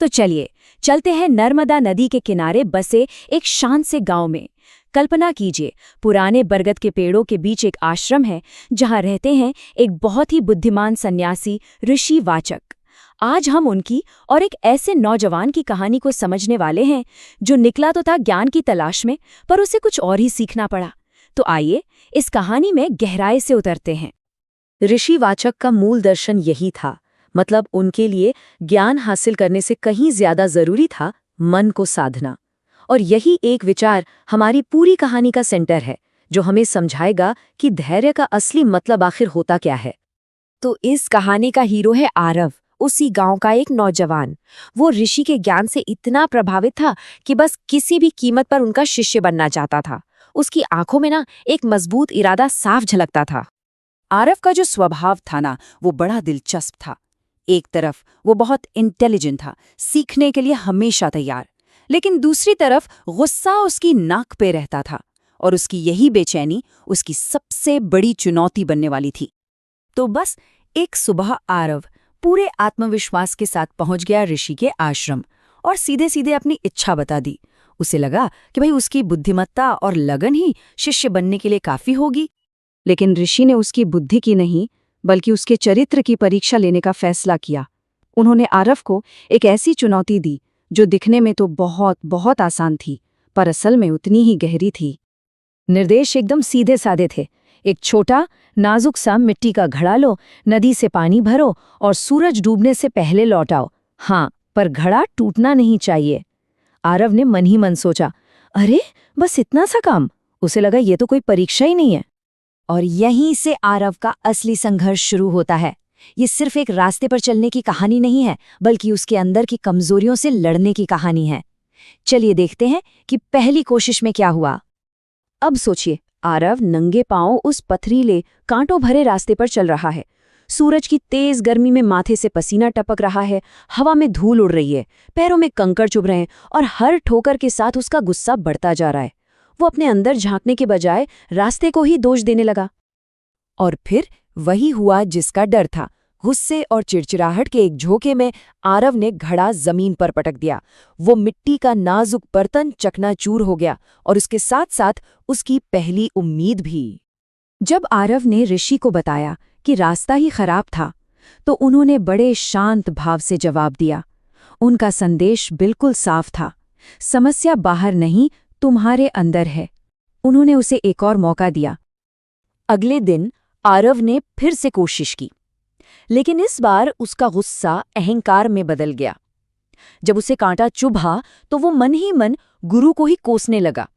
तो चलिए चलते हैं नर्मदा नदी के किनारे बसे एक शांत से गांव में। कल्पना कीजिए, पुराने बरगद के पेड़ों के बीच एक आश्रम है जहां रहते हैं एक बहुत ही बुद्धिमान सन्यासी ऋषि वाचक। आज हम उनकी और एक ऐसे नौजवान की कहानी को समझने वाले हैं जो निकला तो था ज्ञान की तलाश में, पर उसे कुछ और ही सीखना पड़ा। तो आइए इस कहानी में गहराई से उतरते हैं। ऋषि वाचक का मूल दर्शन यही था, मतलब उनके लिए ज्ञान हासिल करने से कहीं ज्यादा जरूरी था मन को साधना। और यही एक विचार हमारी पूरी कहानी का सेंटर है, जो हमें समझाएगा कि धैर्य का असली मतलब आखिर होता क्या है। तो इस कहानी का हीरो है आरव, उसी गांव का एक नौजवान। वो ऋषि के ज्ञान से इतना प्रभावित था कि बस किसी भी कीमत पर उनका शिष्य बनना चाहता था। उसकी आंखों में एक मजबूत इरादा साफ झलकता था। आरव का जो स्वभाव था वो बड़ा दिलचस्प था। एक तरफ वो बहुत इंटेलिजेंट था, सीखने के लिए हमेशा तैयार, लेकिन दूसरी तरफ गुस्सा उसकी नाक पे रहता था, और उसकी यही बेचैनी उसकी सबसे बड़ी चुनौती बनने वाली थी। तो बस एक सुबह आरव पूरे आत्मविश्वास के साथ पहुंच गया ऋषि के आश्रम और सीधे सीधे अपनी इच्छा बता दी। उसे लगा कि भाई उसकी बुद्धिमत्ता और लगन ही शिष्य बनने के लिए काफी होगी। लेकिन ऋषि ने उसकी बुद्धि की नहीं, बल्कि उसके चरित्र की परीक्षा लेने का फैसला किया। उन्होंने आरव को एक ऐसी चुनौती दी जो दिखने में तो बहुत बहुत आसान थी, पर असल में उतनी ही गहरी थी। निर्देश एकदम सीधे साधे थे। एक छोटा नाजुक सा मिट्टी का घड़ा लो, नदी से पानी भरो और सूरज डूबने से पहले लौटाओ। हाँ, पर घड़ा टूटना नहीं चाहिए। आरव ने मन ही मन सोचा, अरे बस इतना सा काम। उसे लगा ये तो कोई परीक्षा ही नहीं है। और यहीं से आरव का असली संघर्ष शुरू होता है। ये सिर्फ एक रास्ते पर चलने की कहानी नहीं है, बल्कि उसके अंदर की कमजोरियों से लड़ने की कहानी है। चलिए देखते हैं कि पहली कोशिश में क्या हुआ। अब सोचिए, आरव नंगे पांव उस पथरीले कांटों भरे रास्ते पर चल रहा है। सूरज की तेज गर्मी में माथे से पसीना टपक रहा है, हवा में धूल उड़ रही है, पैरों में कंकड़ चुभ रहे हैं और हर ठोकर के साथ उसका गुस्सा बढ़ता जा रहा है। वो अपने अंदर झांकने के बजाय रास्ते को ही दोष देने लगा। और फिर वही हुआ जिसका डर था। गुस्से और चिड़चिड़ाहट के एक झोंके में आरव ने घड़ा जमीन पर पटक दिया। वो मिट्टी का नाजुक बर्तन चकनाचूर हो गया और उसके साथ साथ उसकी पहली उम्मीद भी। जब आरव ने ऋषि को बताया कि रास्ता ही खराब था, तो उन्होंने बड़े शांत भाव से जवाब दिया। उनका संदेश बिल्कुल साफ था, समस्या बाहर नहीं, तुम्हारे अंदर है। उन्होंने उसे एक और मौका दिया। अगले दिन आरव ने फिर से कोशिश की, लेकिन इस बार उसका गुस्सा अहंकार में बदल गया। जब उसे कांटा चुभा तो वो मन ही मन गुरु को ही कोसने लगा।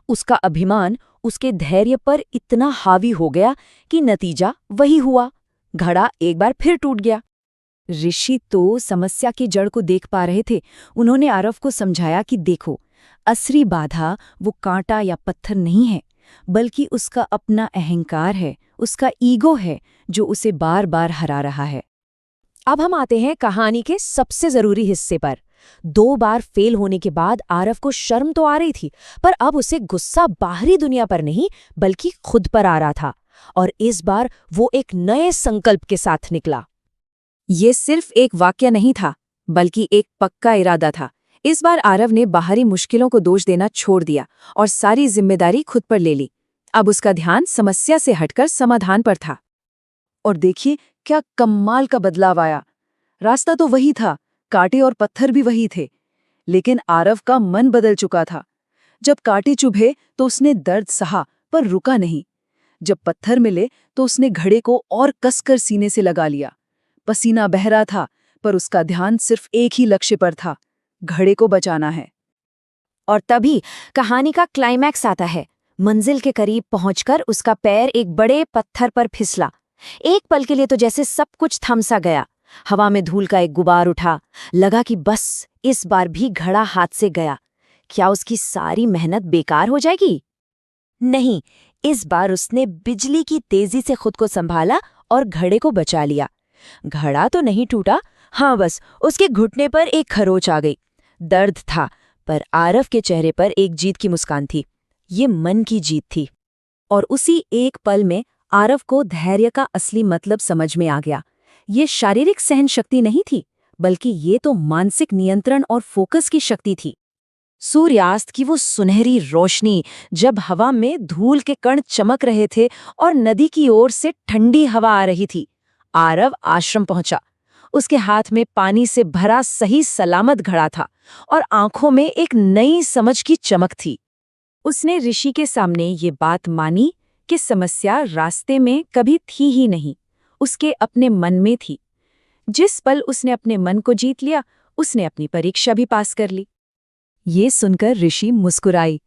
उसका अभिमान उसके धैर्य पर इतना हावी हो गया कि नतीजा वही हुआ, घड़ा एक बार फिर टूट गया। ऋषि तो समस्या की जड़ को देख पा रहे थे। उन्होंने आरव को समझाया कि देखो, असली बाधा वो कांटा या पत्थर नहीं है, बल्कि उसका अपना अहंकार है, उसका ईगो है जो उसे बार बार हरा रहा है। अब हम आते हैं कहानी के सबसे जरूरी हिस्से पर। 2 बार फेल होने के बाद आरव को शर्म तो आ रही थी, पर अब उसे गुस्सा बाहरी दुनिया पर नहीं बल्कि खुद पर आ रहा था। और इस बार वो एक नए संकल्प के साथ निकला। ये सिर्फ एक वाक्य नहीं था, बल्कि एक पक्का इरादा था। इस बार आरव ने बाहरी मुश्किलों को दोष देना छोड़ दिया और सारी जिम्मेदारी खुद पर ले ली। अब उसका ध्यान समस्या से हटकर समाधान पर था। और देखिए क्या कमाल का बदलाव आया। रास्ता तो वही था, कांटे और पत्थर भी वही थे, लेकिन आरव का मन बदल चुका था। जब कांटे चुभे तो उसने दर्द सहा, पर रुका नहीं। जब पत्थर मिले तो उसने घड़े को और कसकर सीने से लगा लिया। पसीना बह रहा था, पर उसका ध्यान सिर्फ एक ही लक्ष्य पर था, घड़े को बचाना है। और तभी कहानी का क्लाइमैक्स आता है। मंजिल के करीब पहुंचकर उसका पैर एक बड़े पत्थर पर फिसला। एक पल के लिए तो जैसे सब कुछ थम सा गया। हवा में धूल का एक गुबार उठा। लगा कि बस इस बार भी घड़ा हाथ से गया। क्या उसकी सारी मेहनत बेकार हो जाएगी? नहीं, इस बार उसने बिजली की तेजी से खुद को संभाला और घड़े को बचा लिया। घड़ा तो नहीं टूटा, हाँ, बस उसके घुटने पर एक खरोच आ गई। दर्द था, पर आरव के चेहरे पर एक जीत की मुस्कान थी। ये मन की जीत थी। और उसी एक पल में आरव को धैर्य का असली मतलब समझ में आ गया। ये शारीरिक सहन शक्ति नहीं थी, बल्कि ये तो मानसिक नियंत्रण और फोकस की शक्ति थी। सूर्यास्त की वो सुनहरी रोशनी, जब हवा में धूल के कण चमक रहे थे और नदी की ओर से ठंडी हवा आ रही थी, आरव आश्रम पहुंचा। उसके हाथ में पानी से भरा सही सलामत घड़ा था और आंखों में एक नई समझ की चमक थी। उसने ऋषि के सामने ये बात मानी कि समस्या रास्ते में कभी थी ही नहीं, उसके अपने मन में थी। जिस पल उसने अपने मन को जीत लिया, उसने अपनी परीक्षा भी पास कर ली। ये सुनकर ऋषि मुस्कुराई।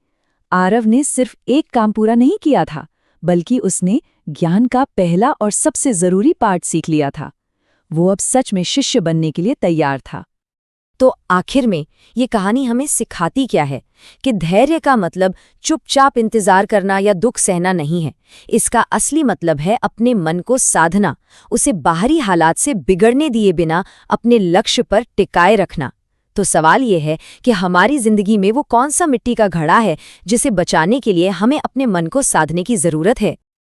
आरव ने सिर्फ एक काम पूरा नहीं किया था, बल्कि उसने ज्ञान का पहला और सबसे जरूरी पाठ सीख लिया था। वो अब सच में शिष्य बनने के लिए तैयार था। तो आखिर में ये कहानी हमें सिखाती क्या है कि धैर्य का मतलब चुपचाप इंतजार करना या दुख सहना नहीं है। इसका असली मतलब है अपने मन को साधना, उसे बाहरी हालात से बिगड़ने दिए बिना अपने लक्ष्य पर टिकाए रखना। तो सवाल ये है कि हमारी जिंदगी में वो कौन सा मिट्टी का घड़ा है जिसे बचाने के लिए हमें अपने मन को साधने की जरूरत है।